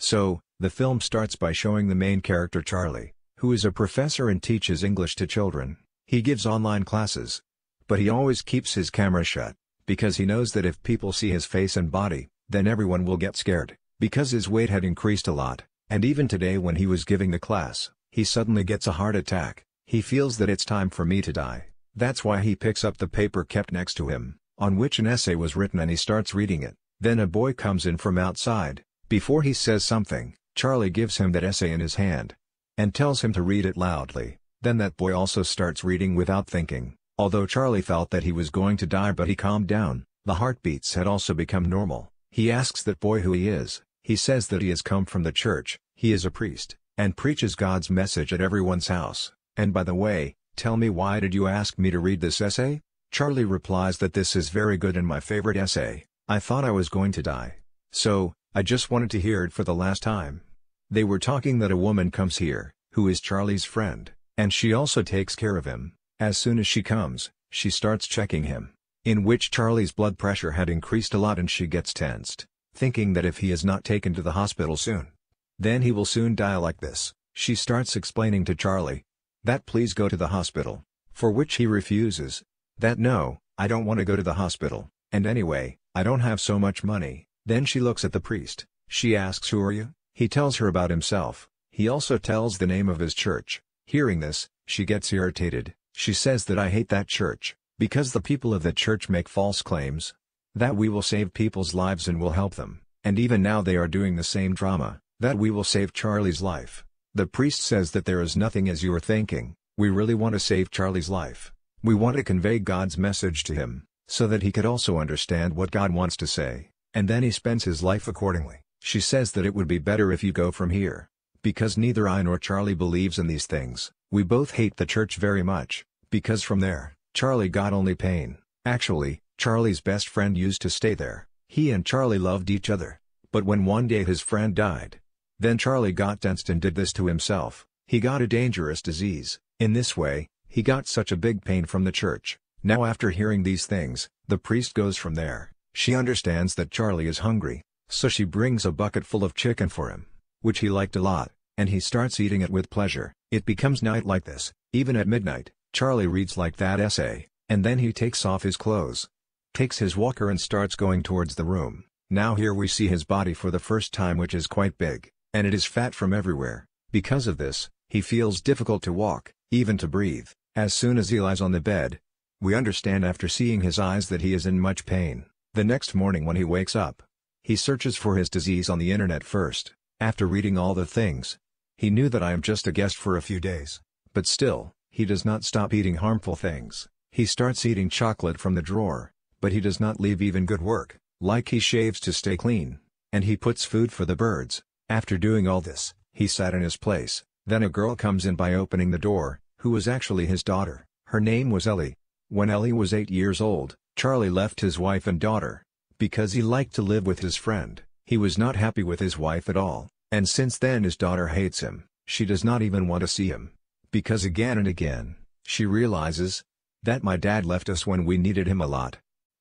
So, the film starts by showing the main character Charlie, who is a professor and teaches English to children. He gives online classes. But he always keeps his camera shut, because he knows that if people see his face and body, then everyone will get scared, because his weight had increased a lot, and even today when he was giving the class, he suddenly gets a heart attack. He feels that it's time for me to die. That's why he picks up the paper kept next to him, on which an essay was written, and he starts reading it. Then a boy comes in from outside. Before he says something, Charlie gives him that essay in his hand and tells him to read it loudly. Then that boy also starts reading without thinking. Although Charlie felt that he was going to die, but he calmed down. The heartbeats had also become normal. He asks that boy who he is. He says that he has come from the church, he is a priest, and preaches God's message at everyone's house. And by the way, tell me, why did you ask me to read this essay? Charlie replies that this is very good and my favorite essay. I thought I was going to die. So, I just wanted to hear it for the last time. They were talking that a woman comes here, who is Charlie's friend, and she also takes care of him. As soon as she comes, she starts checking him, in which Charlie's blood pressure had increased a lot and she gets tensed, thinking that if he is not taken to the hospital soon, then he will soon die like this. She starts explaining to Charlie that please go to the hospital, for which he refuses. That no, I don't want to go to the hospital, and anyway, I don't have so much money. Then she looks at the priest. She asks, who are you? He tells her about himself. He also tells the name of his church. Hearing this, she gets irritated. She says that I hate that church, because the people of that church make false claims that we will save people's lives and will help them, and even now they are doing the same drama, that we will save Charlie's life. The priest says that there is nothing as you are thinking. We really want to save Charlie's life. We want to convey God's message to him, so that he could also understand what God wants to say, and then he spends his life accordingly. She says that it would be better if you go from here, because neither I nor Charlie believes in these things. We both hate the church very much, because from there, Charlie got only pain. Actually, Charlie's best friend used to stay there. He and Charlie loved each other. But when one day his friend died, then Charlie got tensed and did this to himself. He got a dangerous disease. In this way, he got such a big pain from the church. Now after hearing these things, the priest goes from there. She understands that Charlie is hungry, so she brings a bucket full of chicken for him, which he liked a lot, and he starts eating it with pleasure. It becomes night like this. Even at midnight, Charlie reads like that essay, and then he takes off his clothes, takes his walker and starts going towards the room. Now here we see his body for the first time, which is quite big, and it is fat from everywhere. Because of this, he feels difficult to walk, even to breathe. As soon as he lies on the bed, we understand after seeing his eyes that he is in much pain. The next morning when he wakes up, he searches for his disease on the internet first. After reading all the things, he knew that I am just a guest for a few days. But still, he does not stop eating harmful things. He starts eating chocolate from the drawer, but he does not leave even good work, like he shaves to stay clean, and he puts food for the birds. After doing all this, he sat in his place. Then a girl comes in by opening the door, who was actually his daughter. Her name was Ellie. When Ellie was 8 years old, Charlie left his wife and daughter, because he liked to live with his friend. He was not happy with his wife at all, and since then his daughter hates him. She does not even want to see him, because again and again, she realizes that my dad left us when we needed him a lot.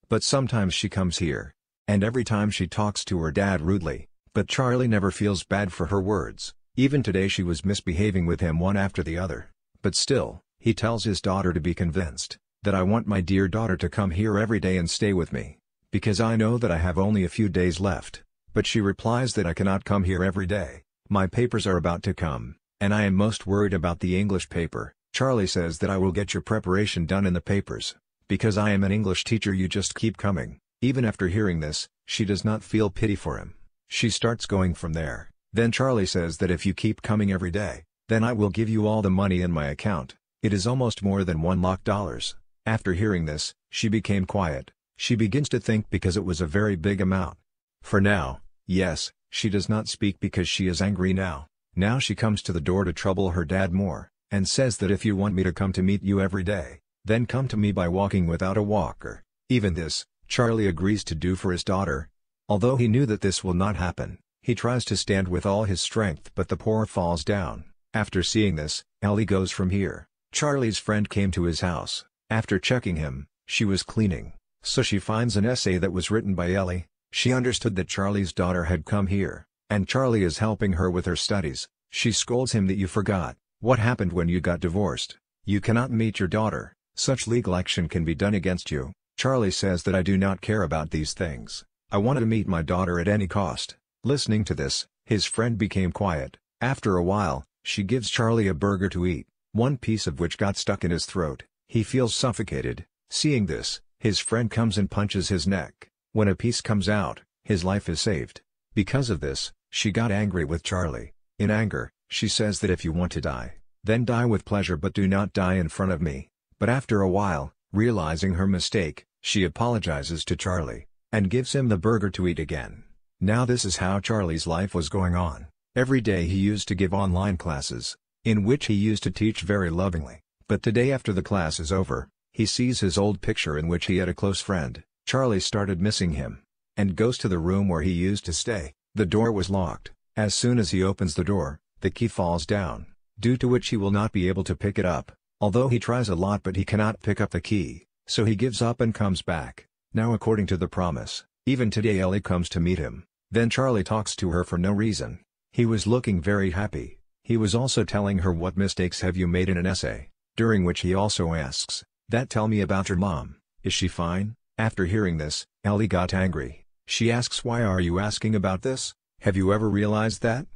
But sometimes she comes here, and every time she talks to her dad rudely, but Charlie never feels bad for her words. Even today she was misbehaving with him one after the other. But still, he tells his daughter to be convinced that I want my dear daughter to come here every day and stay with me, because I know that I have only a few days left. But she replies that I cannot come here every day. My papers are about to come, and I am most worried about the English paper. Charlie says that I will get your preparation done in the papers, because I am an English teacher, you just keep coming. Even after hearing this, she does not feel pity for him. She starts going from there. Then Charlie says that if you keep coming every day, then I will give you all the money in my account. It is almost more than $1 lakh. After hearing this, she became quiet. She begins to think because it was a very big amount. For now, yes, she does not speak because she is angry now. Now she comes to the door to trouble her dad more, and says that if you want me to come to meet you every day, then come to me by walking without a walker. Even this, Charlie agrees to do for his daughter. Although he knew that this will not happen, he tries to stand with all his strength, but the poor falls down. After seeing this, Ellie goes from here. Charlie's friend came to his house. After checking him, she was cleaning, so she finds an essay that was written by Ellie. She understood that Charlie's daughter had come here, and Charlie is helping her with her studies. She scolds him that you forgot what happened when you got divorced. You cannot meet your daughter. Such legal action can be done against you. Charlie says that I do not care about these things. I wanted to meet my daughter at any cost. Listening to this, his friend became quiet. After a while, she gives Charlie a burger to eat, one piece of which got stuck in his throat. He feels suffocated. Seeing this, his friend comes and punches his neck. When a piece comes out, his life is saved. Because of this, she got angry with Charlie. In anger, she says that if you want to die, then die with pleasure but do not die in front of me. But after a while, realizing her mistake, she apologizes to Charlie, and gives him the burger to eat again. Now this is how Charlie's life was going on. Every day he used to give online classes, in which he used to teach very lovingly. But today after the class is over, he sees his old picture in which he had a close friend. Charlie started missing him, and goes to the room where he used to stay. The door was locked. As soon as he opens the door, the key falls down, due to which he will not be able to pick it up. Although he tries a lot but he cannot pick up the key, so he gives up and comes back. Now according to the promise, even today Ellie comes to meet him. Then Charlie talks to her for no reason. He was looking very happy. He was also telling her what mistakes have you made in an essay, during which he also asks, that tell me about your mom, is she fine? After hearing this, Ellie got angry. She asks, why are you asking about this? Have you ever realized that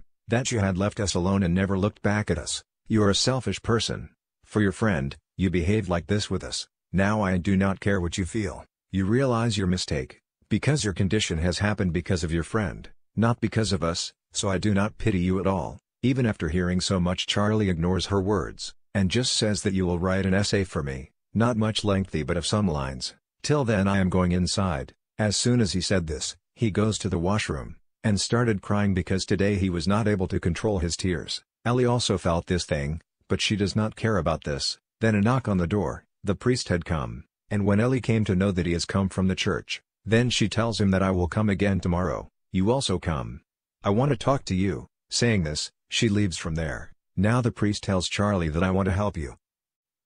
you had left us alone and never looked back at us? You're a selfish person. For your friend, you behaved like this with us. Now I do not care what you feel. You realize your mistake, because your condition has happened because of your friend, not because of us, so I do not pity you at all. Even after hearing so much, Charlie ignores her words, and just says that you will write an essay for me, not much lengthy but of some lines. Till then I am going inside. As soon as he said this, he goes to the washroom, and started crying because today he was not able to control his tears. Ellie also felt this thing, but she does not care about this. Then a knock on the door. The priest had come, and when Ellie came to know that he has come from the church, then she tells him that I will come again tomorrow. You also come. I want to talk to you. Saying this, she leaves from there. Now the priest tells Charlie that I want to help you.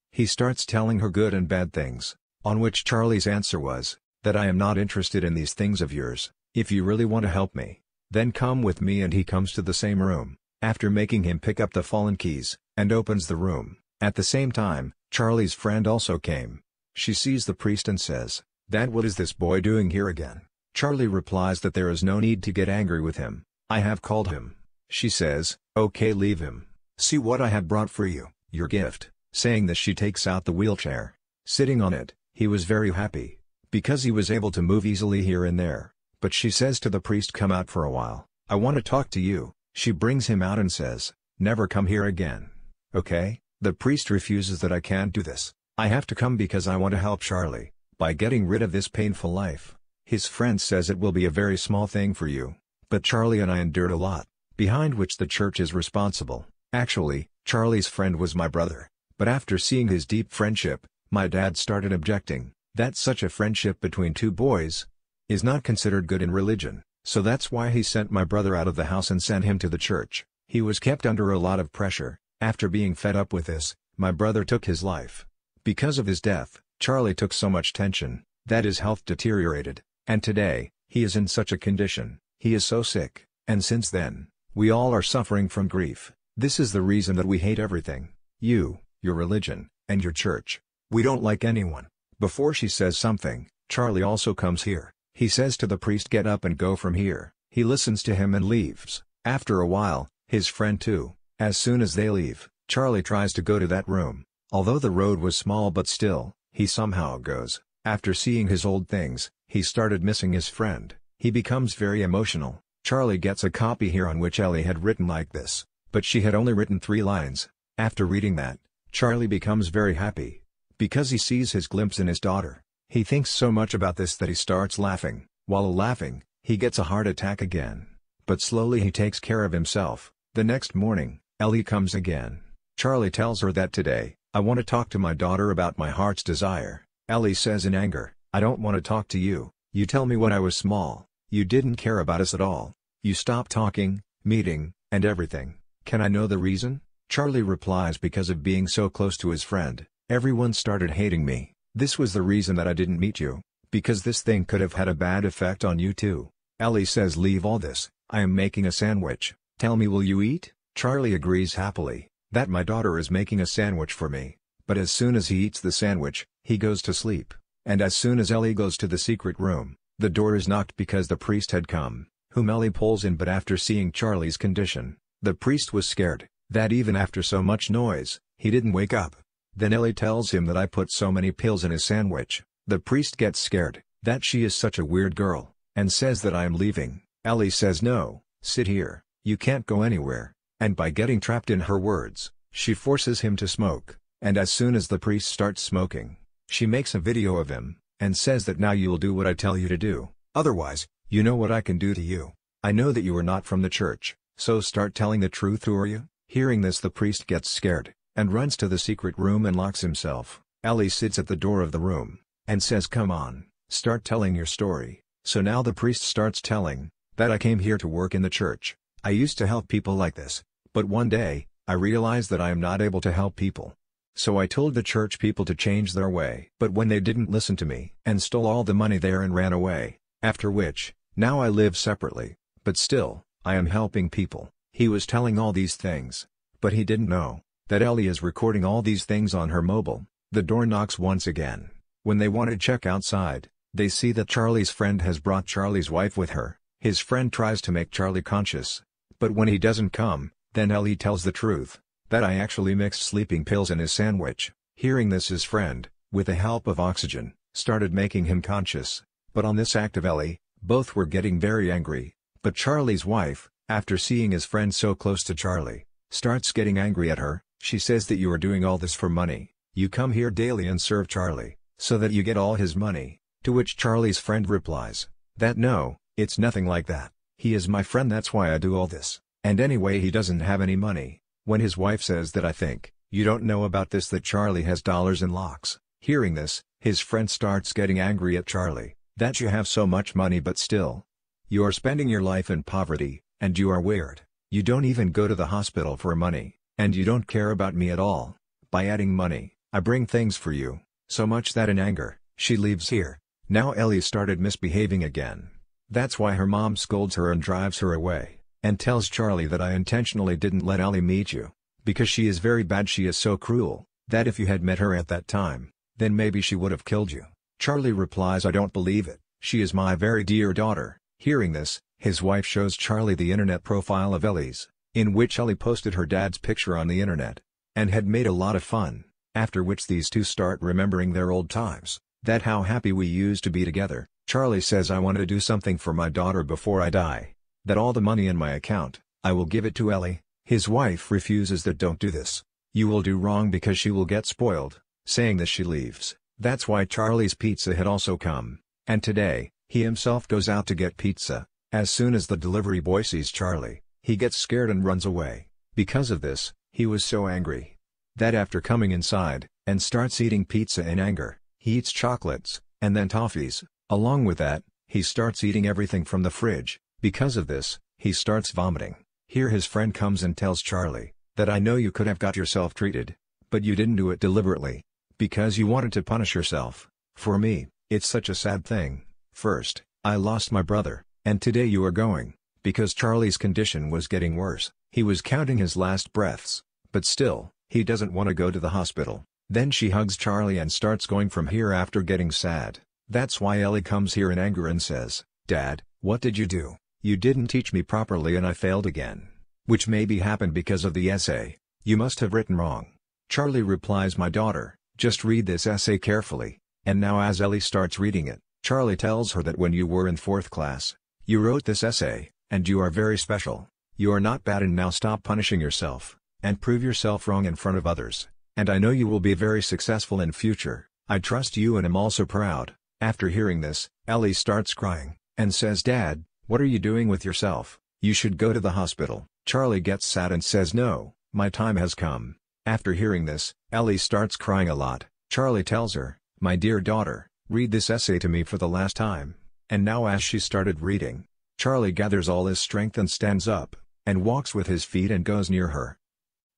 He starts telling her good and bad things, on which Charlie's answer was, that I am not interested in these things of yours. If you really want to help me, then come with me, and he comes to the same room, after making him pick up the fallen keys, and opens the room. At the same time, Charlie's friend also came. She sees the priest and says, "Dad, what is this boy doing here again?" Charlie replies that there is no need to get angry with him. I have called him. She says, "Okay, leave him. See what I have brought for you, your gift." Saying this, she takes out the wheelchair. Sitting on it, he was very happy, because he was able to move easily here and there. But she says to the priest, "Come out for a while. I want to talk to you." She brings him out and says, "Never come here again. Okay?" The priest refuses that I can't do this. I have to come because I want to help Charlie, by getting rid of this painful life. His friend says it will be a very small thing for you, but Charlie and I endured a lot, behind which the church is responsible. Actually, Charlie's friend was my brother, but after seeing his deep friendship, my dad started objecting, that such a friendship between two boys is not considered good in religion, so that's why he sent my brother out of the house and sent him to the church. He was kept under a lot of pressure. After being fed up with this, my brother took his life. Because of his death, Charlie took so much tension, that his health deteriorated, and today, he is in such a condition. He is so sick, and since then, we all are suffering from grief. This is the reason that we hate everything. You, your religion, and your church. We don't like anyone. Before she says something, Charlie also comes here. He says to the priest, "Get up and go from here." He listens to him and leaves. After a while, his friend too. As soon as they leave, Charlie tries to go to that room. Although the road was small, but still, he somehow goes. After seeing his old things, he started missing his friend. He becomes very emotional. Charlie gets a copy here on which Ellie had written like this, but she had only written 3 lines. After reading that, Charlie becomes very happy, because he sees his glimpse in his daughter. He thinks so much about this that he starts laughing. While laughing, he gets a heart attack again. But slowly he takes care of himself. The next morning, Ellie comes again. Charlie tells her that today, "I want to talk to my daughter about my heart's desire." Ellie says in anger, "I don't want to talk to you. You tell me when I was small, you didn't care about us at all. You stopped talking, meeting, and everything. Can I know the reason?" Charlie replies, "Because of being so close to his friend, everyone started hating me. This was the reason that I didn't meet you, because this thing could have had a bad effect on you too." Ellie says, "Leave all this. "I am making a sandwich, tell me, will you eat?" Charlie agrees happily, that my daughter is making a sandwich for me, but as soon as he eats the sandwich, he goes to sleep, and as soon as Ellie goes to the secret room, the door is knocked because the priest had come, whom Ellie pulls in, but after seeing Charlie's condition, the priest was scared, that even after so much noise, he didn't wake up. Then Ellie tells him that I put so many pills in his sandwich. The priest gets scared, that she is such a weird girl, and says that I am leaving. Ellie says no, sit here, you can't go anywhere, and by getting trapped in her words, she forces him to smoke, and as soon as the priest starts smoking, she makes a video of him, and says that now you'll do what I tell you to do, otherwise, you know what I can do to you. I know that you are not from the church, so start telling the truth, or you. Hearing this, the priest gets scared, and runs to the secret room and locks himself. Ellie sits at the door of the room, and says, come on, start telling your story. So now the priest starts telling, that I came here to work in the church. I used to help people like this, but one day, I realized that I am not able to help people. So I told the church people to change their way. But when they didn't listen to me, and stole all the money there and ran away, after which, now I live separately, but still, I am helping people. He was telling all these things, but he didn't know that Ellie is recording all these things on her mobile. The door knocks once again. When they want to check outside, they see that Charlie's friend has brought Charlie's wife with her. His friend tries to make Charlie conscious, but when he doesn't come, then Ellie tells the truth, that I actually mixed sleeping pills in his sandwich. Hearing this, his friend, with the help of oxygen, started making him conscious. But on this act of Ellie, both were getting very angry. But Charlie's wife, after seeing his friend so close to Charlie, starts getting angry at her. She says that you are doing all this for money. You come here daily and serve Charlie, so that you get all his money. To which Charlie's friend replies, that no, it's nothing like that. He is my friend, that's why I do all this. And anyway, he doesn't have any money. When his wife says that I think, you don't know about this, that Charlie has dollars in locks. Hearing this, his friend starts getting angry at Charlie, that you have so much money but still, you are spending your life in poverty, and you are weird. You don't even go to the hospital for money, and you don't care about me at all. By adding money, I bring things for you, so much that in anger, she leaves here. Now Ellie started misbehaving again. That's why her mom scolds her and drives her away, and tells Charlie that I intentionally didn't let Ellie meet you, because she is very bad. She is so cruel, that if you had met her at that time, then maybe she would have killed you. Charlie replies, I don't believe it, she is my very dear daughter. Hearing this, his wife shows Charlie the internet profile of Ellie's, in which Ellie posted her dad's picture on the internet, and had made a lot of fun, after which these two start remembering their old times, that how happy we used to be together. Charlie says, I want to do something for my daughter before I die, that all the money in my account, I will give it to Ellie. His wife refuses, that don't do this. You will do wrong because she will get spoiled. Saying this, she leaves. That's why Charlie's pizza had also come, and today, he himself goes out to get pizza. As soon as the delivery boy sees Charlie, he gets scared and runs away. Because of this, he was so angry, that after coming inside, and starts eating pizza in anger, he eats chocolates, and then toffees. Along with that, he starts eating everything from the fridge. Because of this, he starts vomiting. Here his friend comes and tells Charlie, that I know you could have got yourself treated, but you didn't do it deliberately, because you wanted to punish yourself. For me, it's such a sad thing. First, I lost my brother, and today you are going, because Charlie's condition was getting worse. He was counting his last breaths, but still, he doesn't want to go to the hospital. Then she hugs Charlie and starts going from here after getting sad. That's why Ellie comes here in anger and says, Dad, what did you do? You didn't teach me properly and I failed again. Which maybe happened because of the essay. You must have written wrong. Charlie replies, my daughter, just read this essay carefully. And now as Ellie starts reading it, Charlie tells her that when you were in 4th class, you wrote this essay, and you are very special. You are not bad, and now stop punishing yourself, and prove yourself wrong in front of others. And I know you will be very successful in future. I trust you and am also proud. After hearing this, Ellie starts crying, and says, Dad, what are you doing with yourself? You should go to the hospital. Charlie gets sad and says, no, my time has come. After hearing this, Ellie starts crying a lot. Charlie tells her, my dear daughter, read this essay to me for the last time. And now as she started reading, Charlie gathers all his strength and stands up, and walks with his feet and goes near her.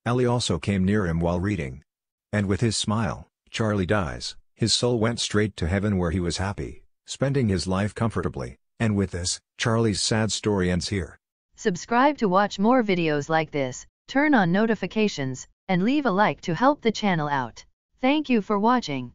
Ellie also came near him while reading. And with his smile, Charlie dies. His soul went straight to heaven where he was happy, spending his life comfortably. And with this, Charlie's sad story ends here. Subscribe to watch more videos like this, turn on notifications, and leave a like to help the channel out. Thank you for watching.